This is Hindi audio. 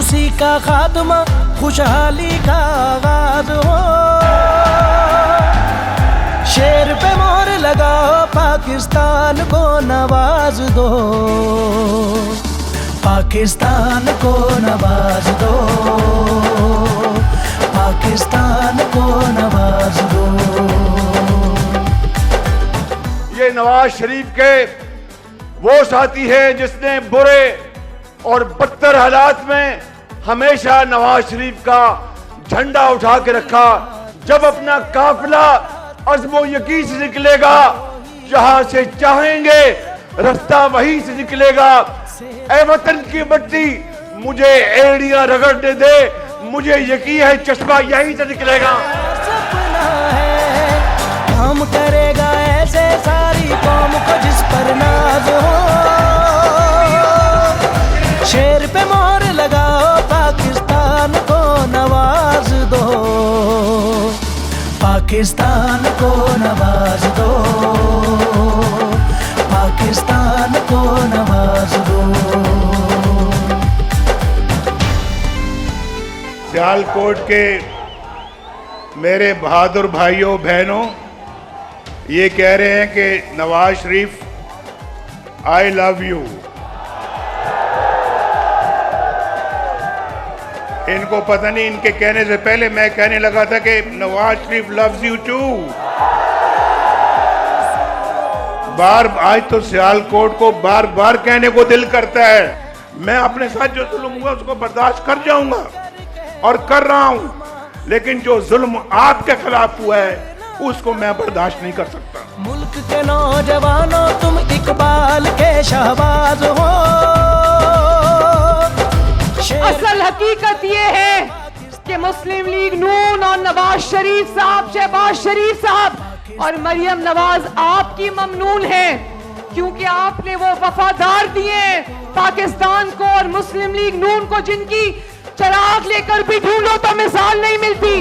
मायूसी का खात्मा, खुशहाली का आगाज हो। शेर पे मोहर लगाओ, पाकिस्तान को नवाज दो, पाकिस्तान को नवाज दो, पाकिस्तान को नवाज दो। ये नवाज शरीफ के वो साथी है जिसने बुरे और बदतर हालात में हमेशा नवाज शरीफ का झंडा उठा के रखा। जब अपना काफिला अज़्मो यकीन से निकलेगा, जहां से चाहेंगे रास्ता वहीं से निकलेगा। ऐ वतन की मिट्टी मुझे एड़ियां रगड़ने दे, मुझे यकीन है चश्मा यहीं से निकलेगा। सपना है काम करेगा ऐसे सारी कौम को जिस पर नाज हो। शेर पे मोहर लगाओ, पाकिस्तान को नवाज दो, पाकिस्तान को नवाज दो, पाकिस्तान को नवाज दो। सियालकोट के मेरे बहादुर भाइयों बहनों, ये कह रहे हैं कि Nawaz Sharif I love you. इनको पता नहीं, इनके कहने से पहले मैं कहने लगा था कि Nawaz Sharif loves you to. आज तो सियालकोट को बार बार कहने को दिल करता है। मैं अपने साथ जो जुल्म हुआ उसको बर्दाश्त कर जाऊंगा और कर रहा हूं, लेकिन जो जुल्म आपके खिलाफ हुआ है उसको मैं बर्दाश्त नहीं कर सकता। मुल्क के नौजवानों, तुम इकबाल के शहबाज हो। असल हकीकत ये है कि मुस्लिम लीग नून और नवाज शरीफ साहब, शहबाज शरीफ साहब और मरियम नवाज आपकी ममनून है, क्योंकि आपने वो वफादार दिए पाकिस्तान को और मुस्लिम लीग नून को, जिनकी चिराग लेकर भी ढूंढो तो मिसाल नहीं मिलती।